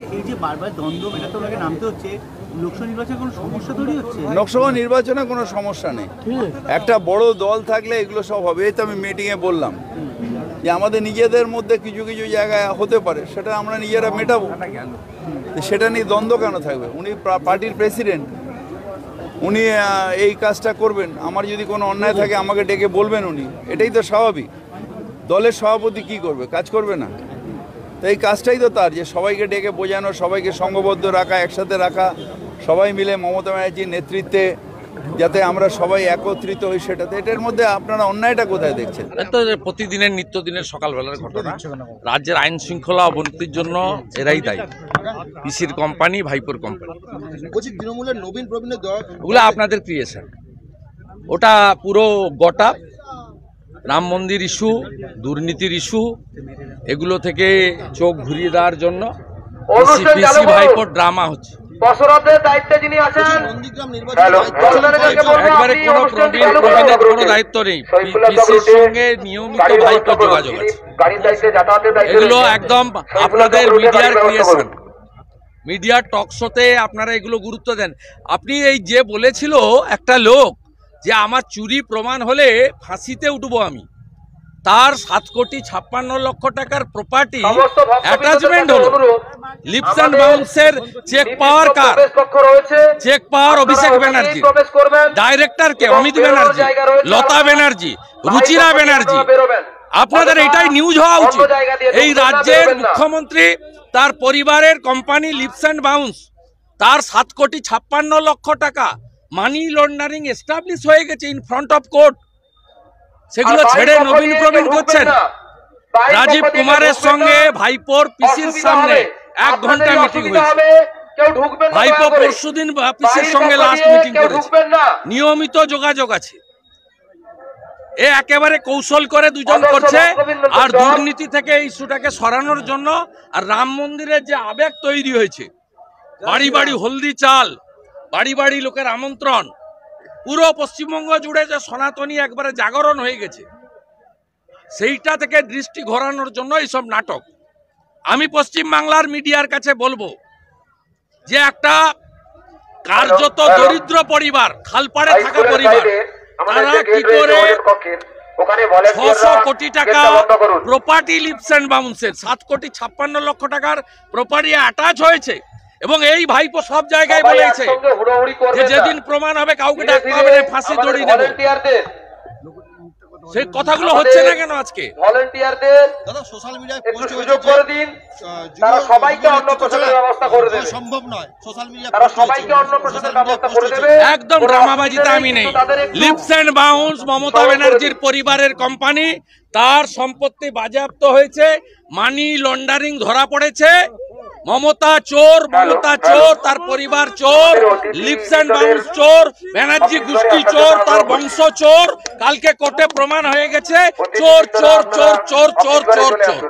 এই যে বারবার দ্বন্দ্ব মেটাতে ওনাকে নামতে হচ্ছে, লোকসভা নির্বাচনে কোনো সমস্যা তৈরি হচ্ছে? লোকসভা নির্বাচনে কোনো সমস্যা নেই। একটা বড় দল থাকলে এগুলো সব হবে। এই তো আমি মিটিংয়ে বললাম যে আমাদের নিজেদের মধ্যে কিছু কিছু জায়গায় হতে পারে, সেটা আমরা নিজেরা মেটাবো। সেটা নিয়ে দ্বন্দ্ব কেন থাকবে? উনি পার্টির প্রেসিডেন্ট, উনি এই কাজটা করবেন। আমার যদি কোনো অন্যায় থাকে আমাকে ডেকে বলবেন উনি, এটাই তো স্বাভাবিক। দলের সভাপতি কি করবে? কাজ করবে না? তো এই কাজটাই তো তার, যে সবাইকে ডেকে বোঝানো, সবাইকে সংঘবদ্ধ রাখা, একসাথে রাখা, সবাই মিলে মমতা ব্যানার্জির নেতৃত্বে যাতে আমরা সবাই একত্রিত হই, সেটাতে। এটার মধ্যে আপনারা অন্যায়টা কোথায় দেখছেন? তো প্রতিদিনের নিত্যদিনের সকালবেলার ঘটনা। রাজ্যের আইন শৃঙ্খলা অবনতির জন্য এরাই দায়ী। পিসির কোম্পানি, ভাইপোর কোম্পানি, তৃণমূলের নবীন প্রবীণের দল, ওগুলো আপনাদের ক্রিয়েশন। ওটা পুরো গোটা রাম মন্দির ইস্যু, দুর্নীতির ইস্যু, এগুলো থেকে চোখ ঘুরিয়ে দেওয়ার জন্য পিসি ভাইপোর ড্রামা হচ্ছে। একবারে কোনো প্রবীণের কোনো দায়িত্ব নেই। পিসির সঙ্গে নিয়মিত ভাইপোর যোগাযোগ আছে। এগুলো একদম আপনাদের মিডিয়ার ক্রিয়েশন, মিডিয়ার টক শোতে আপনারা এগুলো গুরুত্ব দেন। আপনি এই যে বলেছিল একটা লোক যে আমার চুরি প্রমাণ হলে ফাঁসিতে উঠবো আমি, তার 7,56,00,000 টাকার প্রপার্টি অ্যাটাচমেন্ট হলো। লিপস অ্যান্ড বাউন্সের চেক পাওয়ার কার? Check power Abhishek Banerjee, director কে? অমিত ব্যানার্জি, লতা ব্যানার্জি, রুচিরা ব্যানার্জি। আপনাদের এটাই নিউজ হওয়া উচিত। এই রাজ্যের মুখ্যমন্ত্রী, তার পরিবারের কোম্পানি লিপস অ্যান্ড বাউন্স, তার 7,56,00,000 টাকা মানি লন্ডারিং এস্টাবলিশ হয়ে গেছে ইন ফ্রন্ট অফ কোর্ট। সেগুলো ছেড়ে নবীন প্রবীণ করছেন। রাজীব কুমারের সঙ্গে ভাইপোর পিসির সামনে 1 ঘন্টা মিটিং হয়েছে। ভাইপো পরশুদিন পিসির সঙ্গে লাস্ট মিটিং করেছে। নিয়মিত যোগাযোগ আছে। এ একেবারে কৌশল করে দুজন করছে, আর দুর্নীতি থেকে এই ইস্যুটাকে সরানোর জন্য। আর রাম মন্দিরের যে আবেগ তৈরি হয়েছে, বাড়ি বাড়ি হলদি চাল, বাড়ি বাড়ি লোকের আমন্ত্রণ, পুরো পশ্চিমবঙ্গ জুড়ে যে সনাতনী একবারে জাগরণ হয়ে গেছে, সেইটা থেকে দৃষ্টি ঘোরানোর জন্য এইসব নাটক। আমি পশ্চিমবাংলার মিডিয়ার কাছে বলবো যে একটা কার্যত দরিদ্র পরিবার, খালপাড়ে থাকা পরিবার, তারা কি করে 600 কোটি টাকা প্রপার্টি লিপস অ্যান্ড বাউন্সের 7,56,00,000 টাকার প্রপার্টি অ্যাটাচ হয়েছে। এবং এই ভাইপো সব জায়গায় বলেছে যে যেদিন প্রমাণ হবে কাউকে ডাকতে হবে না, ফাঁসি দড়ি দেব। সেই কথাগুলো হচ্ছে না কেন আজকে? দাদা সোশ্যাল মিডিয়ায় পোস্ট হয়েছে যে তারা সবাইকে অন্য প্রশাসনের ব্যবস্থা করে দেবে, সম্ভব নয়। সোশ্যাল মিডিয়া তারা সবাইকে অন্য প্রশাসনের ব্যবস্থা করে দেবে। একদম ড্রামাবাজিতে আমি নেই। লিপস অ্যান্ড বাউন্স মমতা ব্যানার্জির পরিবারের কোম্পানি, তার সম্পত্তি বাজেয়াপ্ত হয়েছে, মানি লন্ডারিং ধরা পড়েছে। মমতা চোর, মমতা চোর, তার পরিবার চোর, লিপস অ্যান্ড বাউন্স চোর, ব্যানার্জি গোষ্ঠী চোর, তার বংশ চোর। কালকে কোর্টে প্রমাণ হয়ে গেছে চোর চোর চোর চোর চোর চোর চোর।